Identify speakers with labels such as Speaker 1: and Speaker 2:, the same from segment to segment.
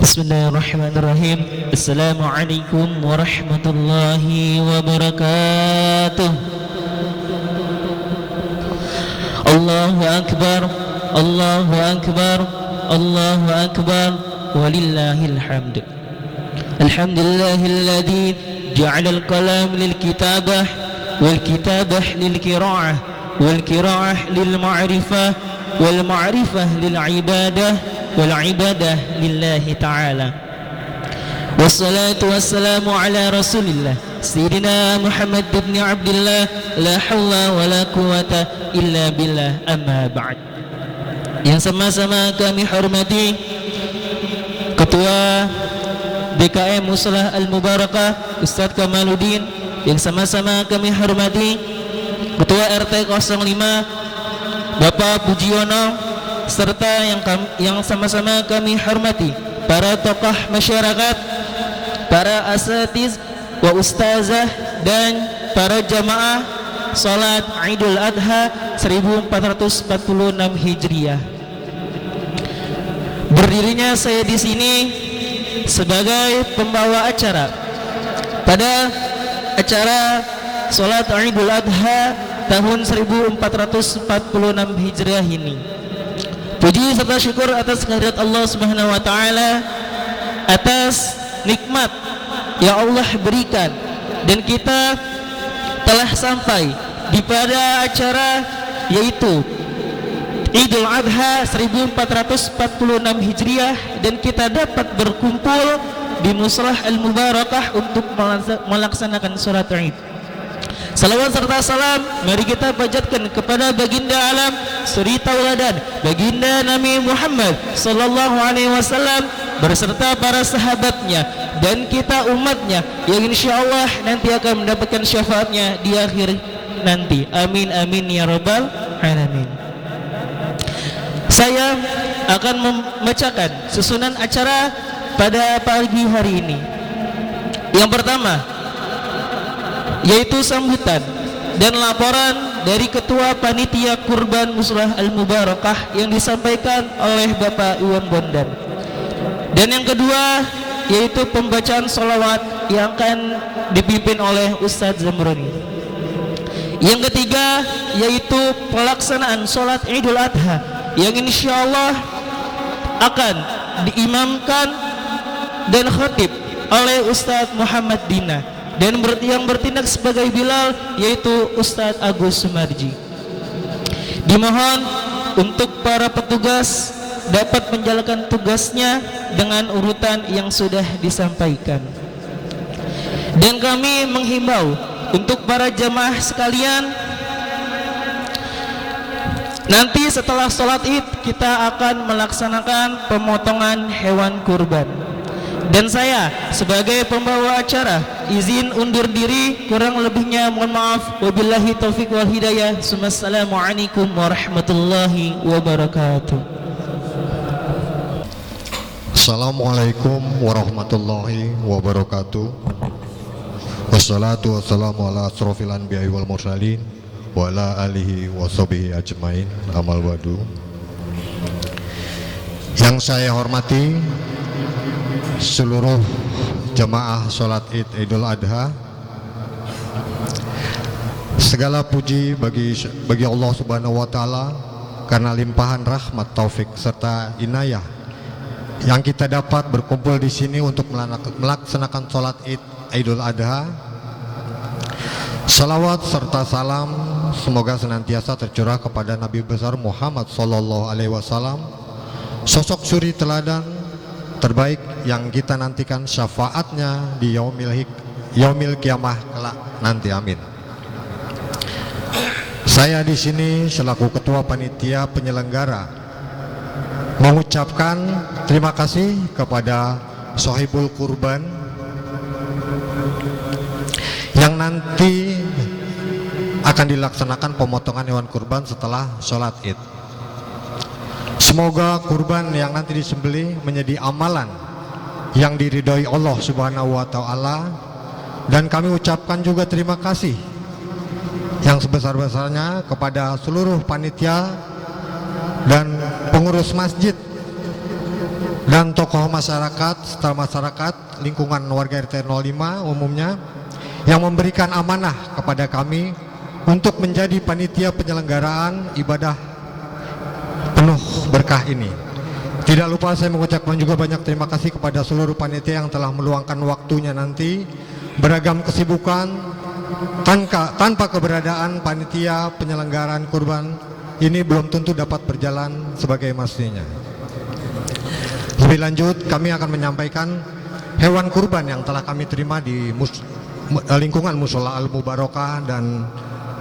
Speaker 1: Bismillahirrahmanirrahim. Assalamualaikum warahmatullahi wabarakatuh. Allahu Akbar, Allahu Akbar, Allahu Akbar, walillahil hamd. Alhamdulillahilladzi ja'ala al-qalam lil-kitabah wal-kitabah lil-qira'ah wal-qira'ah lil-ma'rifah wal-ma'rifah lil-ibadah wal-ibadah lillahi ta'ala. Wassalatu wassalamu ala rasulillah Sayyidina Muhammad ibn Abdullah, la hawla wa la quwata illa billah, amma ba'd. Yang sama-sama kami hormati Ketua BKM Muslah Al-Mubarakah Ustadz Kamaluddin, yang sama-sama kami hormati Ketua RT 05 Bapak Pujiono, serta yang sama-sama kami hormati para tokoh masyarakat, para asatiz wa ustazah, dan para jamaah salat Idul Adha 1446 Hijriah. Berdirinya saya di sini sebagai pembawa acara pada acara salat Idul Adha tahun 1446 Hijriah ini. Puji serta syukur atas kehadirat Allah Subhanahu wa taala atas nikmat yang Allah berikan, dan kita telah sampai di pada acara yaitu Idul Adha 1446 Hijriah, dan kita dapat berkumpul di Muslah Al-Mubarakah untuk melaksanakan sholat Id. Salawat serta salam mari kita panjatkan kepada baginda alam suri tauladan baginda Nabi Muhammad sallallahu alaihi wasallam berserta para sahabatnya dan kita umatnya yang insyaallah nanti akan mendapatkan syafaatnya di akhir nanti. Amin amin ya rabbal alamin. Saya akan membacakan susunan acara pada pagi hari ini. Yang pertama yaitu sambutan dan laporan dari Ketua Panitia Kurban Muslah Al-Mubarakah yang disampaikan oleh Bapak Iwan Bondan. Dan yang kedua yaitu pembacaan sholawat yang akan dipimpin oleh Ustadz Zamroni. Yang ketiga yaitu pelaksanaan sholat Idul Adha yang insyaallah akan diimamkan dan khatib oleh Ustadz Muhammad Dina, dan yang bertindak sebagai Bilal yaitu Ustadz Agus Sumarji. Dimohon untuk para petugas dapat menjalankan tugasnya dengan urutan yang sudah disampaikan. Dan kami menghimbau untuk para jamaah sekalian, nanti setelah sholat Id kita akan melaksanakan pemotongan hewan kurban. Dan saya sebagai pembawa acara izin undur diri, kurang lebihnya mohon maaf. Wabillahi taufiq wal hidayah. Assalamualaikum warahmatullahi wabarakatuh.
Speaker 2: Assalamualaikum warahmatullahi wabarakatuh. Wassalatu wassalamu ala asrofil anbiya'i wal mursalin wa ala alihi wa sahbihi ajmain, amal wadu. Yang saya hormati seluruh jamaah sholat Id Idul Adha, segala puji bagi Allah Subhanahu wa taala karena limpahan rahmat, taufik serta inayah yang kita dapat berkumpul di sini untuk melaksanakan sholat Id Idul Adha. Salawat serta salam semoga senantiasa tercurah kepada Nabi besar Muhammad sallallahu alaihi wasallam, sosok suri teladan terbaik yang kita nantikan syafaatnya di yaumil kiamah kelak nanti. Amin. Saya di sini selaku ketua panitia penyelenggara mengucapkan terima kasih kepada Sohibul Kurban yang nanti akan dilaksanakan pemotongan hewan kurban setelah sholat Id. Semoga kurban yang nanti disembelih menjadi amalan yang diridhoi Allah Subhanahu wa taala, dan kami ucapkan juga terima kasih yang sebesar-besarnya kepada seluruh panitia dan pengurus masjid dan tokoh masyarakat serta masyarakat lingkungan warga RT 05 umumnya yang memberikan amanah kepada kami untuk menjadi panitia penyelenggaraan ibadah penuh berkah ini. Tidak lupa saya mengucapkan juga banyak terima kasih kepada seluruh panitia yang telah meluangkan waktunya nanti. Beragam kesibukan tanpa keberadaan panitia penyelenggaraan kurban ini belum tentu dapat berjalan sebagai mestinya. Lebih lanjut, kami akan menyampaikan hewan kurban yang telah kami terima di lingkungan Mushola Al Mubarokah dan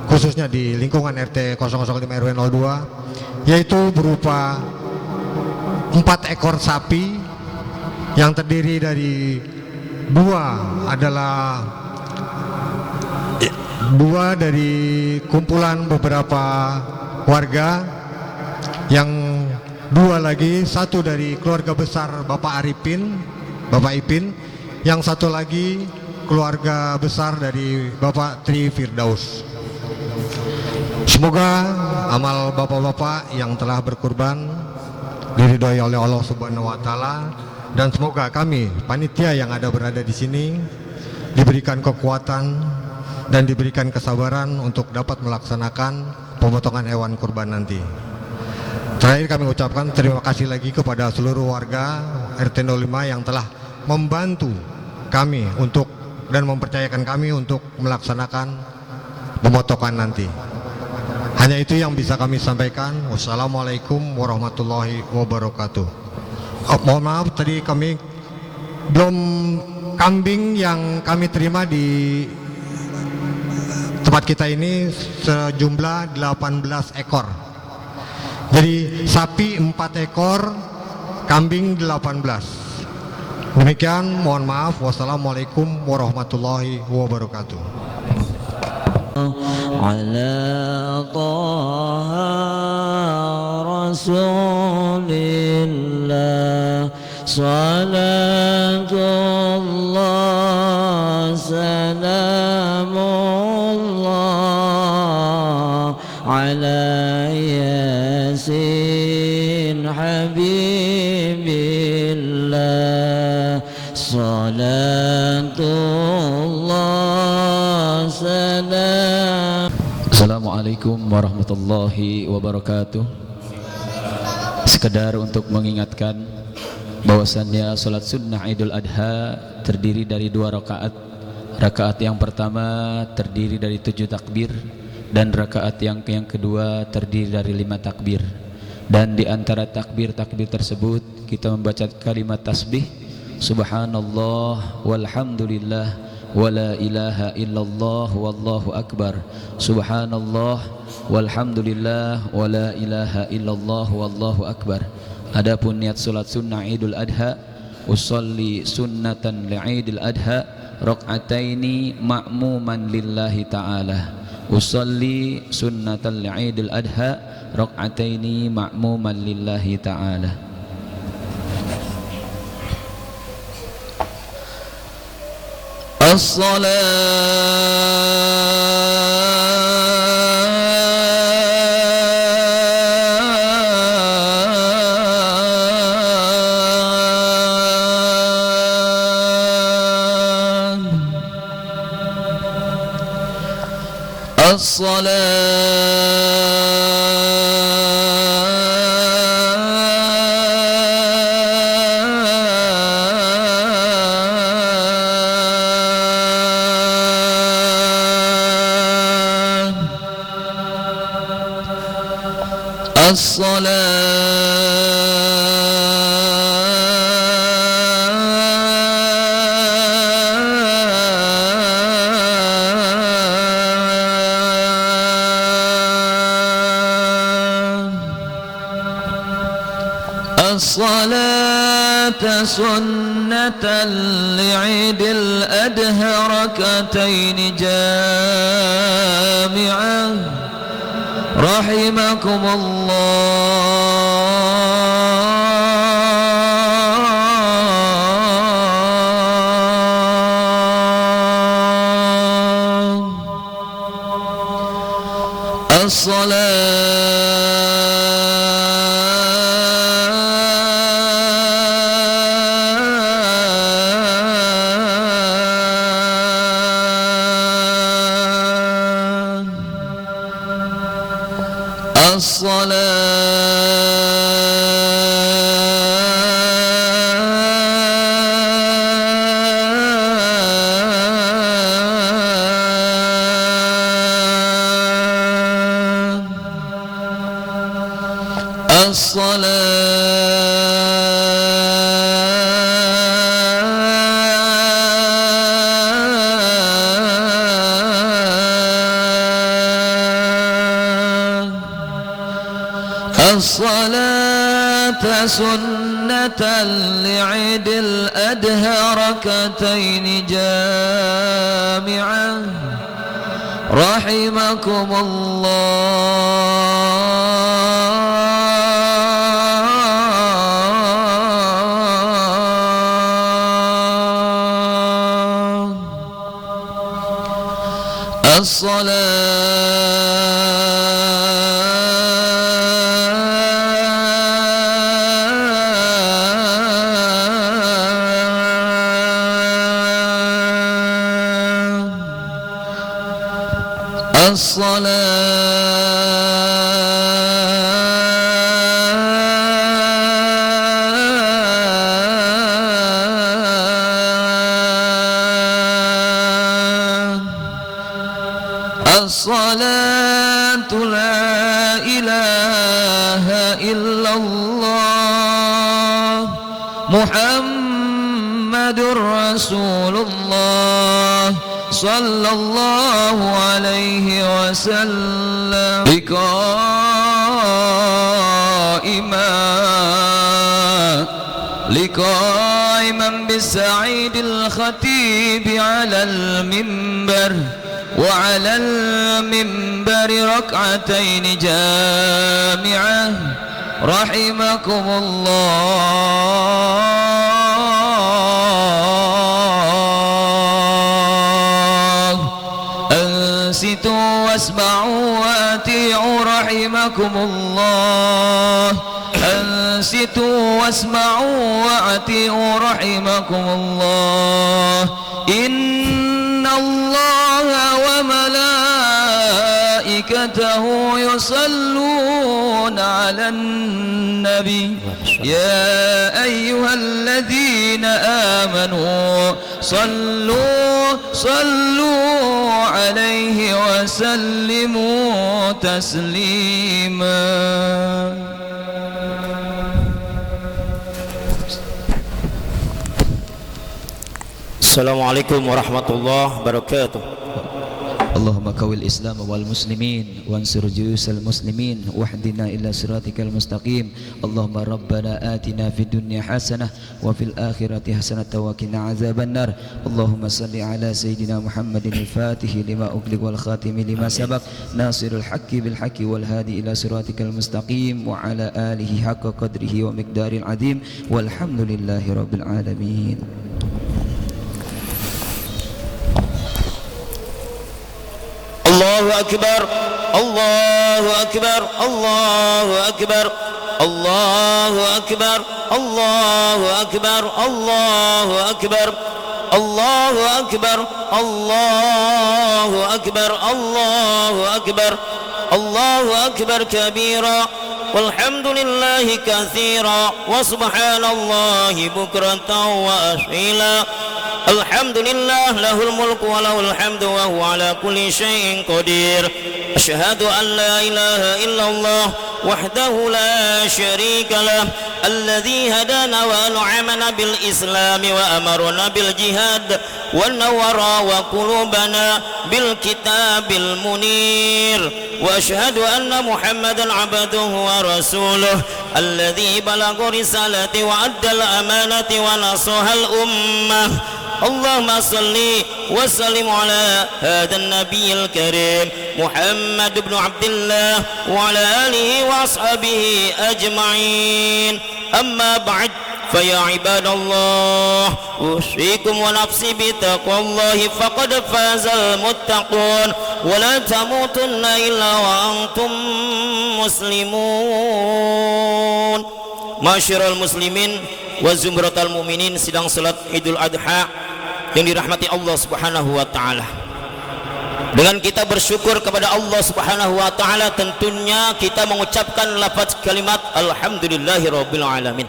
Speaker 2: khususnya di lingkungan RT 005 RW 02, yaitu berupa 4 ekor sapi yang terdiri dari dua dari kumpulan beberapa warga, yang dua lagi, satu dari keluarga besar Bapak Ipin, yang satu lagi keluarga besar dari Bapak Tri Firdaus. Semoga amal bapak-bapak yang telah berkurban diridhoi oleh Allah Subhanahu wa taala, dan semoga kami panitia yang berada di sini diberikan kekuatan dan diberikan kesabaran untuk dapat melaksanakan pemotongan hewan kurban nanti. Terakhir kami ucapkan terima kasih lagi kepada seluruh warga RT 05 yang telah membantu kami dan mempercayakan kami untuk melaksanakan pemotongan nanti. Hanya itu yang bisa kami sampaikan. Wassalamualaikum warahmatullahi wabarakatuh. Mohon maaf tadi kami belum, kambing yang kami terima di tempat kita ini sejumlah 18 ekor. Jadi sapi 4 ekor, kambing 18. Demikian, mohon maaf. Wassalamualaikum warahmatullahi wabarakatuh.
Speaker 3: على طه رسول الله صلاة الله سلام الله على ياسين حبيب الله صلاة الله سلام.
Speaker 4: Assalamualaikum warahmatullahi wabarakatuh. Sekedar untuk mengingatkan bahwasannya salat sunnah Idul Adha terdiri dari 2 rakaat. Rakaat yang pertama terdiri dari 7 takbir dan rakaat yang kedua terdiri dari 5 takbir. Dan di antara takbir-takbir tersebut kita membaca kalimat tasbih subhanallah walhamdulillah wala ilaha illallah wallahu akbar, subhanallah walhamdulillah wala ilaha illallah wallahu akbar. Adapun niat salat sunnah Idul Adha, usolli sunnatan li'idil adha raq'ataini ma'muman lillahi ta'ala. Usolli sunnatan li'idil adha raq'ataini ma'muman lillahi ta'ala.
Speaker 3: الصلاة سنة لعيد الأدهى ركعتين جامعة رحمكم الله. الصلاة الصلاة سنة لعيد الأضحى ركعتين جامعة رحمكم الله. الصلاة لا إله إلا الله محمد رسول الله صلى الله عليه وسلم لقائما بالسعيد الخطيب على المنبر وعلى المنبر ركعتين جامعة رحمكم الله. أنصتوا واسمعوا وأطيعوا رحمكم الله. أنصتوا واسمعوا وأطيعوا رحمكم الله. إن الله وملائكته يصلون على النبي يا أيها الذين آمنوا صلوا عليه وسلموا تسليما.
Speaker 5: Assalamualaikum warahmatullahi wabarakatuh.
Speaker 4: اللهم قوي الإسلام والمسلمين وانصر جيوش المسلمين واهدنا إلى صراطك المستقيم. اللهم ربنا آتنا في الدنيا حسنة وفي الآخرة حسنة وقنا عذاب النار. اللهم صل على سيدنا محمد الفاتح لما أغلق والخاتم لما سبق ناصر الحق بالحق والهادي إلى صراطك المستقيم وعلى آله حق قدره ومقدار العظيم والحمد لله رب العالمين.
Speaker 5: Allahu Akbar, Allahu Akbar, Allahu Akbar, Allahu Akbar, Allahu Akbar, Allahu Akbar, Allahu Akbar, Allahu Akbar, Allahu Akbar, Allahu Akbar kabira, walhamdulillahi katsira, wa subhanallahi bukratan wa asila. Alhamdulillah lahul mulku wa lahul hamdu wa huwa ala kulli syai'in qadir. Asyhadu an la ilaha illallah wahdahu la syarika lah alladzi hadana wa an'amana bil islam wa amarna bil jihad wa nawwara wa qulubana bil kitabil munir. Wa asyhadu anna Muhammadan abduhu wa rasuluh alladzi balagha risalati wa addal amanati wa nasaha al ummah. Allahumma salli wa sallim ala hadha an-nabiyil karim Muhammad ibn Abdullah wa ala alihi wa ashabihi ajma'in. Amma ba'd, fa ya ibadallah usikum wa nafsi bi taqwallahi faqad fazal muttaqun wa la tamutunna illa wa antum muslimun. Masyiral muslimin wa zumratal mu'minin, sidang salat Idul Adha yang dirahmati Allah Subhanahu wa taala. Dengan kita bersyukur kepada Allah Subhanahu wa taala, tentunya kita mengucapkan lafaz kalimat alhamdulillahirabbil alamin.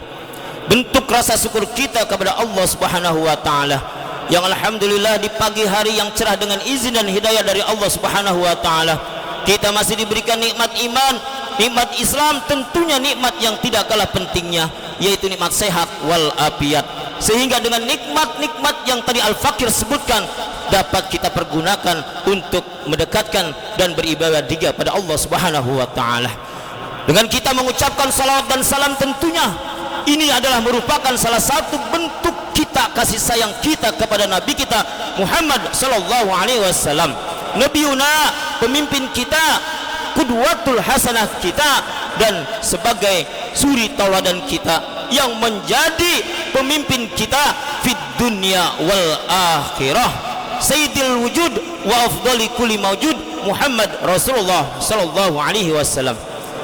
Speaker 5: Bentuk rasa syukur kita kepada Allah Subhanahu wa taala yang alhamdulillah di pagi hari yang cerah dengan izin dan hidayah dari Allah Subhanahu wa taala kita masih diberikan nikmat iman, nikmat Islam, tentunya nikmat yang tidak kalah pentingnya yaitu nikmat sehat wal afiat, sehingga dengan nikmat-nikmat yang tadi Al-Fakir sebutkan dapat kita pergunakan untuk mendekatkan dan beribadah juga pada Allah Subhanahu wa taala. Dengan kita mengucapkan salawat dan salam, tentunya ini adalah merupakan salah satu bentuk kita kasih sayang kita kepada Nabi kita Muhammad sallallahu alaihi wasallam, Nabiuna, pemimpin kita, qudwatul hasanah kita, dan sebagai suri tauladan kita yang menjadi pemimpin kita fid dunya wal akhirah, sayyidil wujud wa afdali kulli mawjud Muhammad Rasulullah sallallahu alaihi wasallam.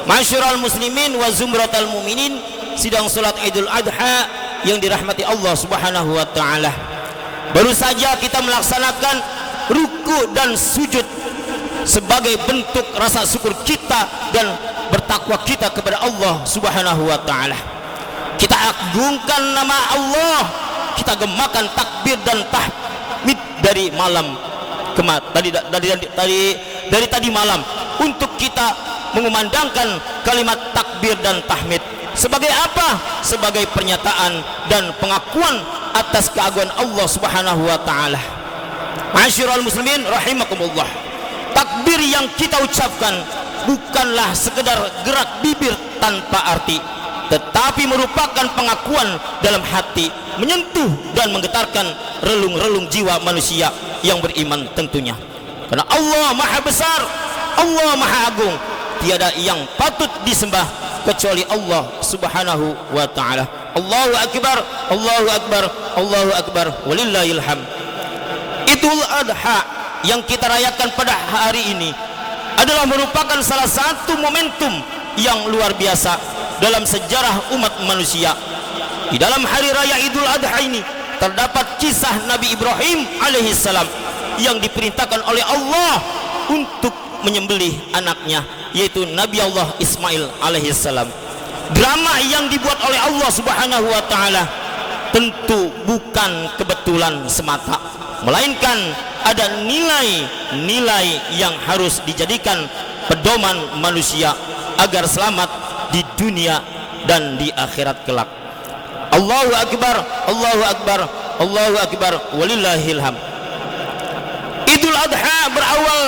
Speaker 5: Masyarul muslimin wa zumratal mu'minin, sidang salat Idul Adha yang dirahmati Allah Subhanahu wa taala. Baru saja kita melaksanakan ruku dan sujud sebagai bentuk rasa syukur kita dan bertakwa kita kepada Allah Subhanahu wa taala. Kita agungkan nama Allah, kita gemakan takbir dan tahmid dari malam dari tadi malam untuk kita mengumandangkan kalimat takbir dan tahmid. Sebagai apa? Sebagai pernyataan dan pengakuan atas keagungan Allah Subhanahu wa taala. Masyarul muslimin rahimakumullah, takbir yang kita ucapkan bukanlah sekedar gerak bibir tanpa arti, tetapi merupakan pengakuan dalam hati, menyentuh dan menggetarkan relung-relung jiwa manusia yang beriman tentunya. Karena Allah Maha Besar, Allah Maha Agung, tiada yang patut disembah kecuali Allah Subhanahu wa taala. Allahu akbar, Allahu akbar, Allahu akbar, walillahil hamd. Idul Adha yang kita rayakan pada hari ini adalah merupakan salah satu momentum yang luar biasa dalam sejarah umat manusia. Di dalam hari raya Idul Adha ini terdapat kisah Nabi Ibrahim alaihissalam yang diperintahkan oleh Allah untuk menyembelih anaknya, yaitu Nabi Allah Ismail alaihissalam. Drama yang dibuat oleh Allah Subhanahu wa taala tentu bukan kebetulan semata, melainkan ada nilai-nilai yang harus dijadikan pedoman manusia agar selamat di dunia dan di akhirat kelak. Allahu akbar, Allahu akbar, Allahu akbar, walillahil hamd. Idul Adha berawal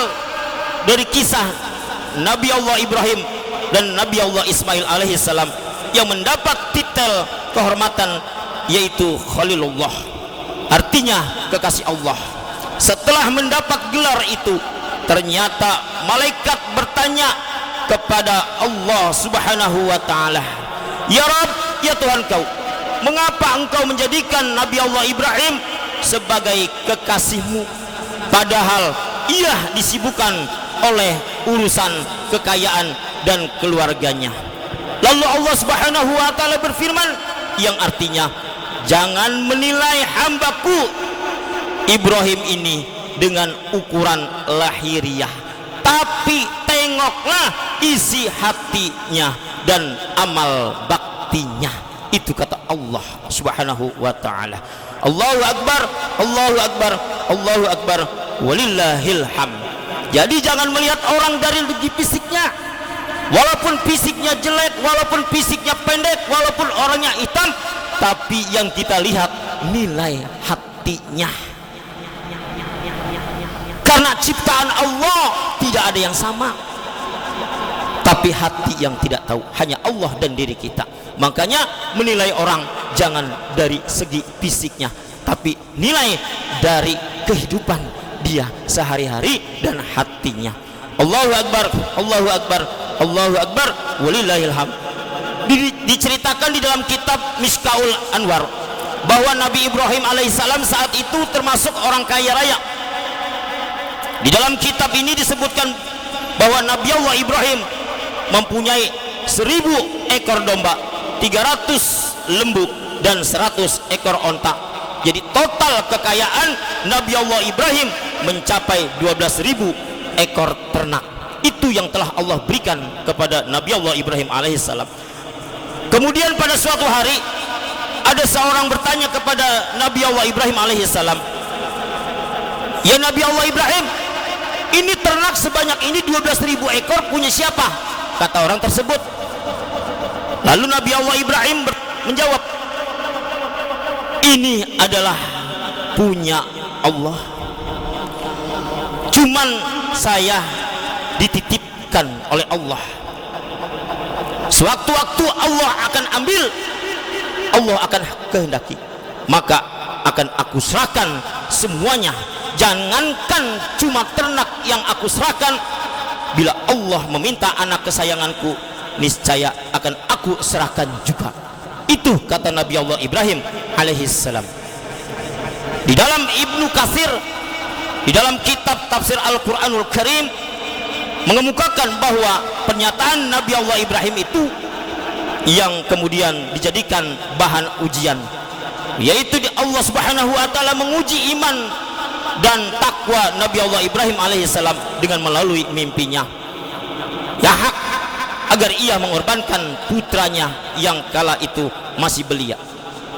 Speaker 5: dari kisah Nabi Allah Ibrahim dan Nabi Allah Ismail alaihissalam yang mendapat titel kehormatan yaitu Khalilullah, artinya kekasih Allah. Setelah mendapat gelar itu, ternyata malaikat bertanya kepada Allah Subhanahu wa taala, "Ya Rabb, ya Tuhan kau, mengapa engkau menjadikan Nabi Allah Ibrahim sebagai kekasihmu padahal ia disibukkan oleh urusan kekayaan dan keluarganya?" Lalu Allah Subhanahu wa taala berfirman yang artinya, "Jangan menilai hambaku Ibrahim ini dengan ukuran lahiriah, tapi tengoklah isi hatinya dan amal baktinya." Itu kata Allah Subhanahu wa taala. Allahu akbar, Allahu akbar, Allahu akbar, walillahil hamd. Jadi jangan melihat orang dari segi fisiknya, walaupun fisiknya jelek, walaupun fisiknya pendek, walaupun orangnya hitam, tapi yang kita lihat nilai hatinya. Karena ciptaan Allah tidak ada yang sama, tapi hati yang tidak tahu hanya Allah dan diri kita. Makanya menilai orang jangan dari segi fisiknya, tapi nilai dari kehidupan dia sehari-hari dan hatinya. Allahu akbar, Allahu akbar, Allahu akbar, walillahil hamd. Diceritakan di dalam kitab Mishkaul Anwar bahwa Nabi Ibrahim alaihissalam saat itu termasuk orang kaya raya. Di dalam kitab ini disebutkan bahwa Nabi Allah Ibrahim mempunyai 1000 ekor domba, 300 lembu, dan 100 ekor onta. Jadi total kekayaan Nabi Allah Ibrahim mencapai 12.000 ekor ternak. Itu yang telah Allah berikan kepada Nabi Allah Ibrahim alaihissalam. Kemudian pada suatu hari ada seorang bertanya kepada Nabi Allah Ibrahim alaihissalam, "Ya Nabi Allah Ibrahim, ini ternak sebanyak ini 12.000 ekor punya siapa?" Kata orang tersebut. Lalu Nabi Allah Ibrahim menjawab, "Ini adalah punya Allah. Cuman saya dititipkan oleh Allah. Sewaktu-waktu Allah akan ambil, Allah akan kehendaki, maka akan aku serahkan semuanya. Jangankan cuma ternak yang aku serahkan, bila Allah meminta anak kesayanganku, niscaya akan aku serahkan juga." Itu kata Nabi Allah Ibrahim alaihissalam. Di dalam Ibnu Katsir, di dalam kitab tafsir Al-Quranul Karim, mengemukakan bahwa pernyataan Nabi Allah Ibrahim itu yang kemudian dijadikan bahan ujian, yaitu Allah Subhanahu wa ta'ala menguji iman dan takwa Nabi Allah Ibrahim alaihissalam dengan melalui mimpinya. Ya hak agar ia mengorbankan putranya yang kala itu masih belia,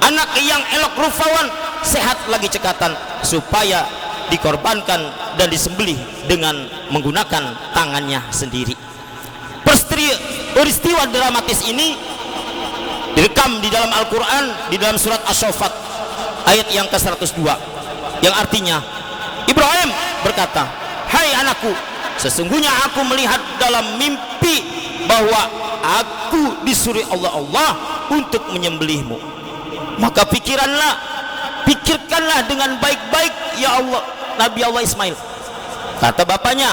Speaker 5: anak yang elok rupawan, sehat lagi cekatan, supaya dikorbankan dan disembelih dengan menggunakan tangannya sendiri. Peristiwa dramatis ini direkam di dalam Al-Quran, di dalam surat Asy-Syaffat ayat yang ke-102, yang artinya Ibrahim berkata, "Hai anakku, sesungguhnya aku melihat dalam mimpi bahwa aku disuruh Allah untuk menyembelihmu. Maka pikirkanlah dengan baik-baik ya Allah, Nabi Allah Ismail." Kata bapaknya,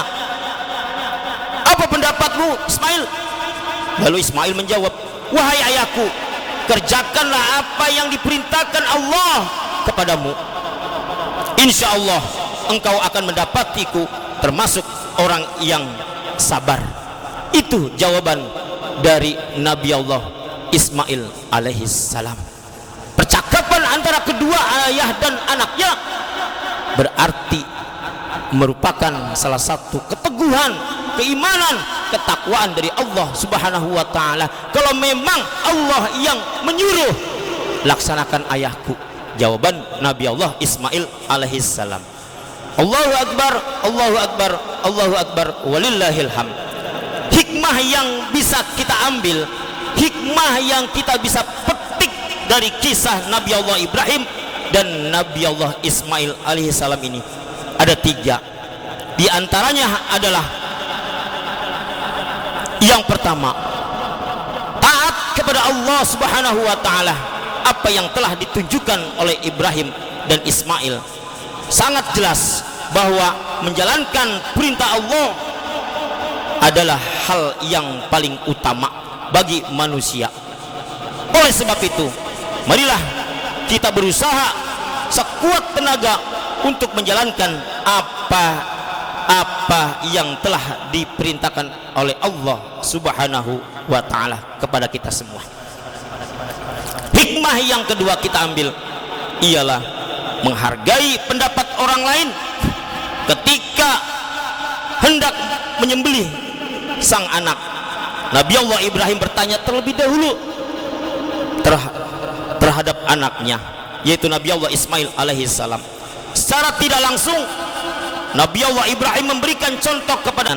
Speaker 5: "Apa pendapatmu Ismail?" Lalu Ismail menjawab, "Wahai ayahku, kerjakanlah apa yang diperintahkan Allah kepadamu. Insya Allah engkau akan mendapatiku termasuk orang yang sabar." Itu jawaban dari Nabi Allah Ismail alaihissalam. Percakapan antara kedua ayah dan anaknya berarti merupakan salah satu keteguhan, keimanan, ketakwaan dari Allah Subhanahu wa ta'ala. Kalau memang Allah yang menyuruh, laksanakan ayahku. Jawaban Nabi Allah Ismail alaihissalam. Allahu Akbar, Allahu Akbar, Allahu Akbar, walillahil hamd. Hikmah yang bisa kita ambil, hikmah yang kita bisa petik dari kisah Nabi Allah Ibrahim dan Nabi Allah Ismail alaihissalam ini ada 3. Di antaranya adalah yang pertama, taat kepada Allah Subhanahu wa ta'ala. Apa yang telah ditunjukkan oleh Ibrahim dan Ismail sangat jelas bahwa menjalankan perintah Allah adalah hal yang paling utama bagi manusia. Oleh sebab itu, marilah kita berusaha sekuat tenaga untuk menjalankan apa yang telah diperintahkan oleh Allah Subhanahu wa ta'ala kepada kita semua. Hikmah yang kedua kita ambil ialah menghargai pendapat orang lain ketika hendak menyembelih sang anak. Nabi Allah Ibrahim bertanya terlebih dahulu terhadap anaknya, yaitu Nabi Allah Ismail alaihissalam. Secara tidak langsung Nabi Allah Ibrahim memberikan contoh kepada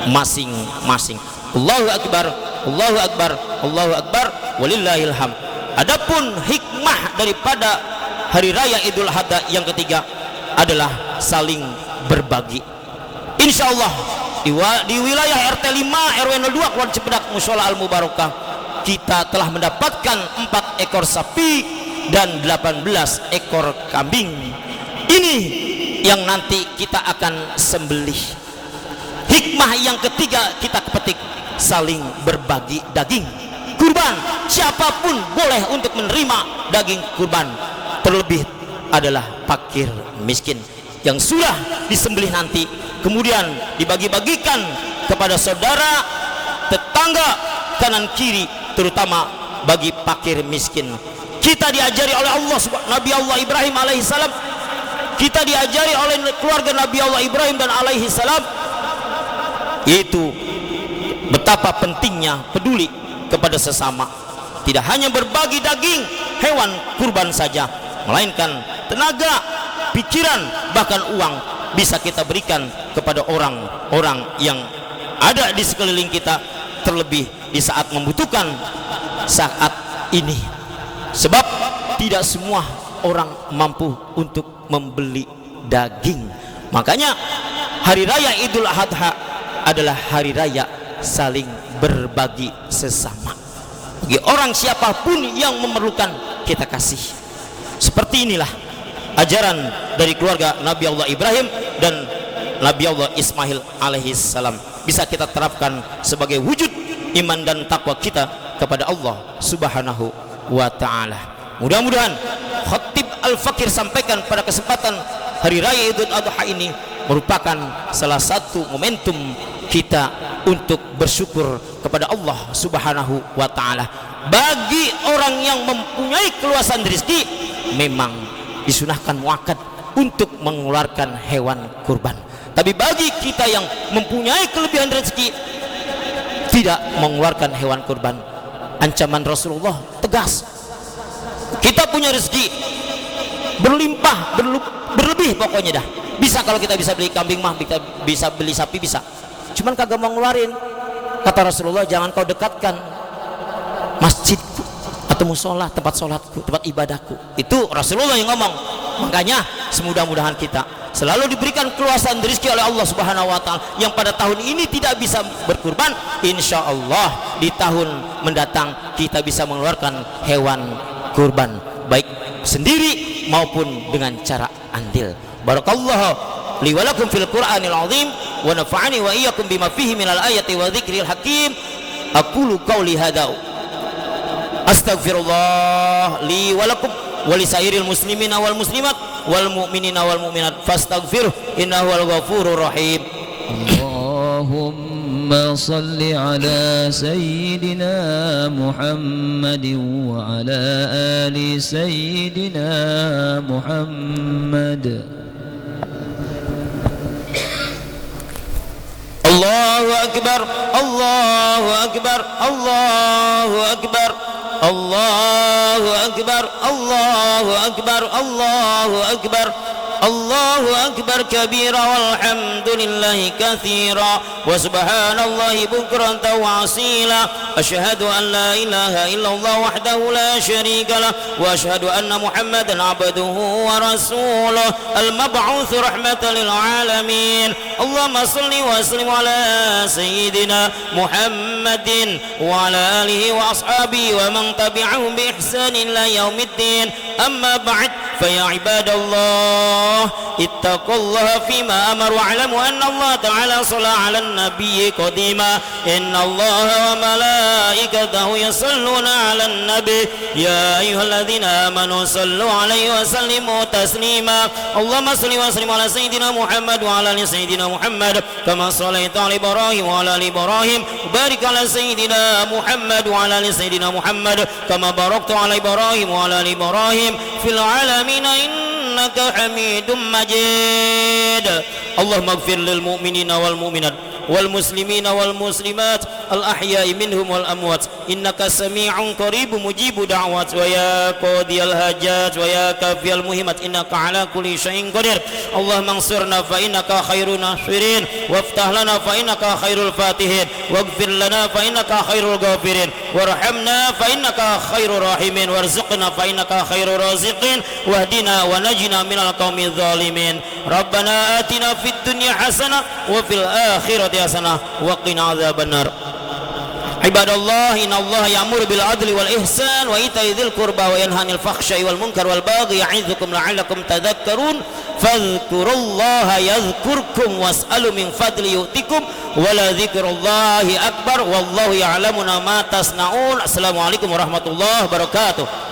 Speaker 5: masing-masing. Allahu Akbar, Allahu Akbar, Allahu Akbar, walillahil hamd. Adapun hikmah daripada hari raya Idul Adha yang ketiga adalah saling berbagi. Insya Allah di wilayah RT 5 RW 02 Kelurahan Cipedak Mushola Al Mubarakah kita telah mendapatkan 4 ekor sapi dan 18 ekor kambing. Ini yang nanti kita akan sembelih. Hikmah yang ketiga kita petik, saling berbagi daging kurban. Siapapun boleh untuk menerima daging kurban, terlebih adalah fakir miskin yang sudah disembelih nanti kemudian dibagi-bagikan kepada saudara, tetangga, kanan kiri, terutama bagi fakir miskin. Kita diajari oleh Allah Nabi Allah Ibrahim alaihissalam, kita diajari oleh keluarga Nabi Allah Ibrahim dan alaihissalam yaitu betapa pentingnya peduli kepada sesama. Tidak hanya berbagi daging hewan kurban saja, melainkan tenaga, pikiran, bahkan uang bisa kita berikan kepada orang-orang yang ada di sekeliling kita, terlebih di saat membutuhkan saat ini. Sebab tidak semua orang mampu untuk membeli daging. Makanya hari raya Idul Adha adalah hari raya saling berbagi sesama. Bagi orang siapapun yang memerlukan, kita kasih. Seperti inilah ajaran dari keluarga Nabi Allah Ibrahim dan Nabi Allah Ismail alaihi salam, bisa kita terapkan sebagai wujud iman dan takwa kita kepada Allah subhanahu wa ta'ala. Mudah-mudahan Khatib Al-Fakir sampaikan pada kesempatan hari raya Idul Adha ini merupakan salah satu momentum kita untuk bersyukur kepada Allah subhanahu wa ta'ala. Bagi orang yang mempunyai keluasan rezeki, memang disunahkan muakkad untuk mengeluarkan hewan kurban. Tapi bagi kita yang mempunyai kelebihan rezeki, tidak mengeluarkan hewan kurban, ancaman Rasulullah tegas. Kita punya rezeki berlimpah, berlebih pokoknya dah. Bisa, kalau kita bisa beli kambing mah, kita bisa beli sapi, bisa. Cuman kagak mau ngeluarin. Kata Rasulullah, jangan kau dekatkan masjidku atau musola, tempat sholatku, tempat ibadahku. Itu Rasulullah yang ngomong. Makanya semudah-mudahan kita selalu diberikan keluasan rezeki oleh Allah subhanahu wa ta'ala. Yang pada tahun ini tidak bisa berkurban, insya Allah di tahun mendatang kita bisa mengeluarkan hewan kurban, baik sendiri maupun dengan cara andil. Barakallahu li wa lakum fil Qur'anil azim wa nafa'ani wa iyyakum bima fihi minal ayati wa dzikril hakim. Aqulu qawli hadza astaghfirullah li wa lakum wa li sairil muslimina wal muslimat wal mu'minina wal mu'minat fastaghfiruh innahu wal ghafurur rahim.
Speaker 3: Allahumma salli ala sayyidina Muhammadin wa ala ali sayyidina Muhammad.
Speaker 5: Allahu akbar, Allahu akbar, Allahu akbar, Allahu akbar, Allahu akbar, Allahu akbar, Allahu akbar kabira walhamdulillahi katsira wa subhanallahi bukratan wa asila. Asyhadu an la ilaha illallah wahdahu la syarika lah wa asyhadu anna Muhammadan abduhu wa rasuluh al-mab'uts rahmatan lil alamin. Allahumma salli wa sallim ala sayyidina Muhammadin wa ala alihi wa ashabihi wa man tabi'ahum bi ihsanin ila yaumiddin. Amma ba'd, fa ya ibadallah ittaqullaha fima amar wa alamu anna Allah ta'ala shalla 'alan nabiyyi qadima. Inna Allah wa malaikatahu yusalluna 'alan nabi ya ayyuhalladzina amanu sallu 'alaihi wa sallimu taslima. Allahumma shalli wa sallim ala sayyidina Muhammad wa ala ali sayyidina Muhammad kama shallaita 'ala Ibrahim wa ala ali Ibrahim. Barik 'ala sayyidina Muhammad wa ala ali sayyidina Muhammad kama barakta 'ala Ibrahim wa ala ali Ibrahim fil 'alamin innaka Hamidum Majid. Allahumma ighfir lil mu'minina wal mu'minat wal muslimina wal muslimat al ahya'i minhum wal amwat innaka sami'un qaribun mujibu da'wat wa ya qadiyal hajat wa ya kafiyal muhimat innaka ala kulli syai'in qadir. Allahumma ansurna fa innaka khairun nasirin waftah lana fa innaka khairul fatihin waghfir lana fa innaka khairul ghafirin warhamna fa innaka khairur rahimin warzuqna fa innaka khairur raziqin wahdina wa najina minal qaumidz zalimin. Rabbana atina fid dunya hasanah wa fil akhirati hasanah wa qina adzabannar. Ibadallah, innallaha ya'muru bil adli wal ihsan wa ita'i dzil qurba wa yanha 'anil fakhsya'i wal munkar wal baghi ya'idzukum la'allakum tadhakkarun. Fadhkurullaha yadhkurkum was'alu min fadli yu'tikum wa la dzikrullahi akbar wallahu ya'lamu ma tasna'un. Assalamualaikum warahmatullahi wabarakatuh.